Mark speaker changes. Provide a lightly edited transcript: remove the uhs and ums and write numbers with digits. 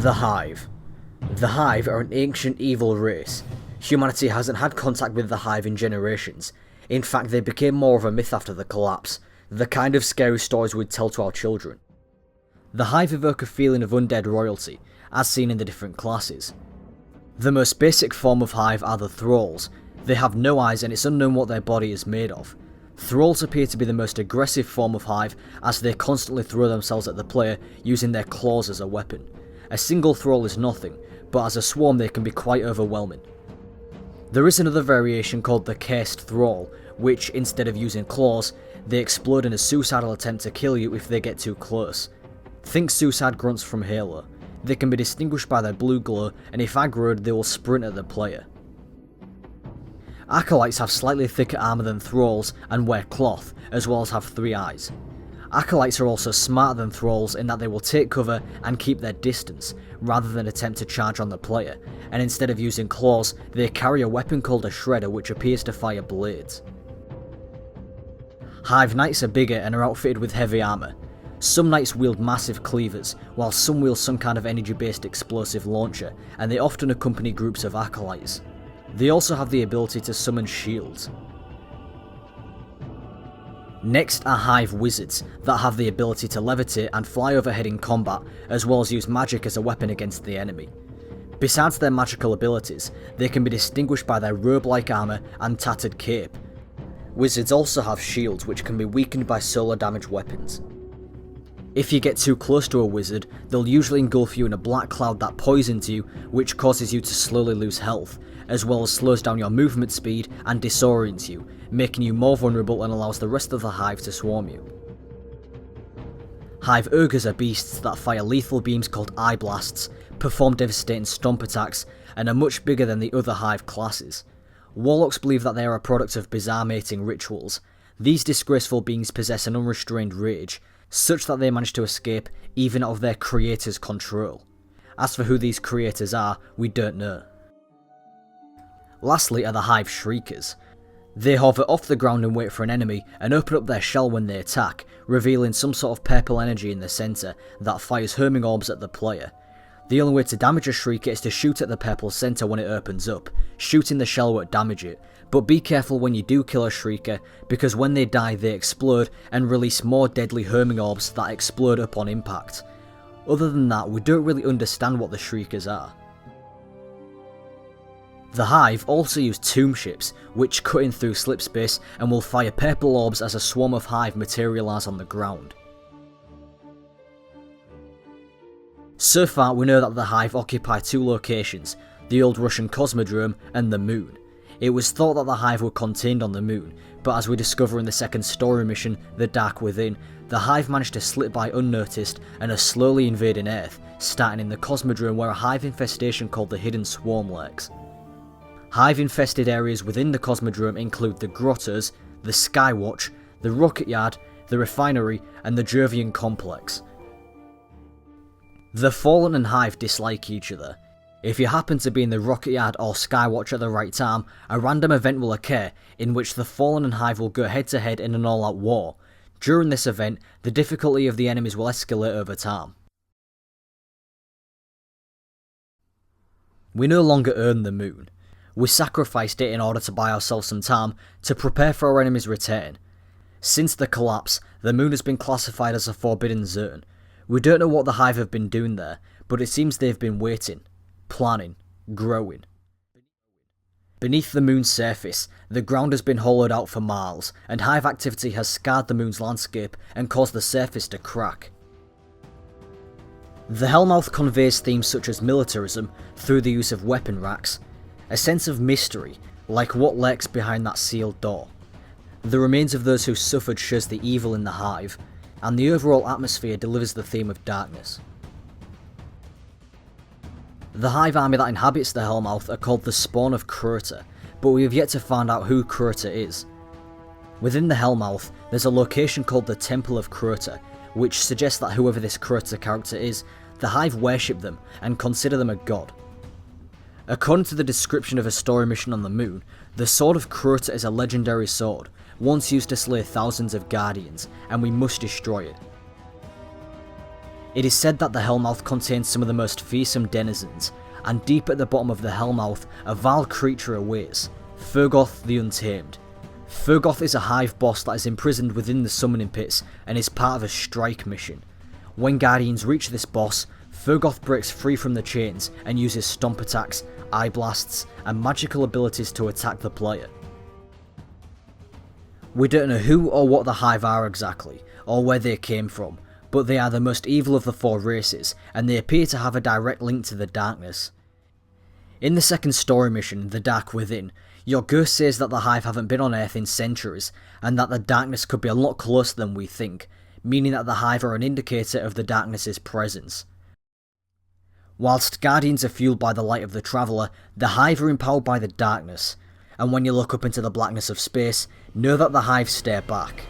Speaker 1: The Hive. The Hive are an ancient evil race. Humanity hasn't had contact with the Hive in generations. In fact, they became more of a myth after the collapse, the kind of scary stories we'd tell to our children. The Hive evoke a feeling of undead royalty, as seen in the different classes. The most basic form of Hive are the THRALLs. They have no eyes and it's unknown what their body is made of. THRALLs appear to be the most aggressive form of Hive, as they constantly throw themselves at the player using their claws as a weapon. A single THRALL is nothing, but as a swarm they can be quite overwhelming. There is another variation called the Cased THRALL, which, instead of using claws, they explode in a suicidal attempt to kill you if they get too close. Think suicide grunts from Halo. They can be distinguished by their blue glow, and if aggroed they will sprint at the player. Acolytes have slightly thicker armour than THRALLs and wear cloth, as well as have 3 eyes. Acolytes are also smarter than THRALLs in that they will take cover and keep their distance, rather than attempt to charge on the player, and instead of using claws, they carry a weapon called a shredder which appears to fire blades. Hive Knights are bigger and are outfitted with heavy armour. Some Knights wield massive cleavers, while some wield some kind of energy-based explosive launcher, and they often accompany groups of acolytes. They also have the ability to summon shields. Next are Hive Wizards, that have the ability to levitate and fly overhead in combat, as well as use magic as a weapon against the enemy. Besides their magical abilities, they can be distinguished by their robe-like armour and tattered cape. Wizards also have shields which can be weakened by solo damage weapons. If you get too close to a wizard, they'll usually engulf you in a black cloud that poisons you, which causes you to slowly lose health, as well as slows down your movement speed and disorients you, making you more vulnerable and allows the rest of the Hive to swarm you. Hive Ogres are beasts that fire lethal beams called eye blasts, perform devastating stomp attacks, and are much bigger than the other Hive classes. Warlocks believe that they are a product of bizarre mating rituals. These disgraceful beings possess an unrestrained rage, such that they manage to escape even out of their creator's control. As for who these creators are, we don't know. Lastly are the Hive Shriekers. They hover off the ground and wait for an enemy and open up their shell when they attack, revealing some sort of purple energy in the centre that fires homing orbs at the player. The only way to damage a Shrieker is to shoot at the purple centre when it opens up. Shooting the shell won't damage it, but be careful when you do kill a Shrieker, because when they die they explode and release more deadly homing orbs that explode upon impact. Other than that, we don't really understand what the Shriekers are. The Hive also use tomb ships, which cut in through slipspace and will fire purple orbs as a swarm of Hive materialise on the ground. So far we know that the Hive occupy 2 locations, the old Russian Cosmodrome and the Moon. It was thought that the Hive were contained on the Moon, but as we discover in the second story mission, The Dark Within, the Hive managed to slip by unnoticed and are slowly invading Earth, starting in the Cosmodrome where a Hive infestation called the Hidden Swarm lurks. Hive-infested areas within the Cosmodrome include the Grottos, the Skywatch, the Rocket Yard, the Refinery, and the Jovian Complex. The Fallen and Hive dislike each other. If you happen to be in the Rocket Yard or Skywatch at the right time, a random event will occur in which the Fallen and Hive will go head to head in an all-out war. During this event, the difficulty of the enemies will escalate over time. We no longer own the Moon. We sacrificed it in order to buy ourselves some time to prepare for our enemy's return. Since the collapse, the Moon has been classified as a forbidden zone. We don't know what the Hive have been doing there, but it seems they've been waiting, planning, growing. Beneath the Moon's surface, the ground has been hollowed out for miles, and Hive activity has scarred the Moon's landscape and caused the surface to crack. The Hellmouth conveys themes such as militarism through the use of weapon racks, a sense of mystery, like what lurks behind that sealed door. The remains of those who suffered shows the evil in the Hive, and the overall atmosphere delivers the theme of darkness. The Hive army that inhabits the Hellmouth are called the Spawn of CROTA, but we have yet to find out who CROTA is. Within the Hellmouth, there's a location called the Temple of CROTA, which suggests that whoever this CROTA character is, the Hive worship them and consider them a god. According to the description of a story mission on the Moon, the Sword of CROTA is a legendary sword, once used to slay thousands of Guardians, and we must destroy it. It is said that the Hellmouth contains some of the most fearsome denizens, and deep at the bottom of the Hellmouth a vile creature awaits, PHOGOTH the Untamed. PHOGOTH is a Hive boss that is imprisoned within the summoning pits and is part of a strike mission. When Guardians reach this boss, PHOGOTH breaks free from the chains and uses stomp attacks, eye blasts, and magical abilities to attack the player. We don't know who or what the Hive are exactly, or where they came from, but they are the most evil of the 4 races, and they appear to have a direct link to the darkness. In the second story mission, The Dark Within, your ghost says that the Hive haven't been on Earth in centuries, and that the darkness could be a lot closer than we think, meaning that the Hive are an indicator of the darkness's presence. Whilst Guardians are fueled by the light of the Traveller, the Hive are empowered by the darkness, and when you look up into the blackness of space, know that the Hive stare back.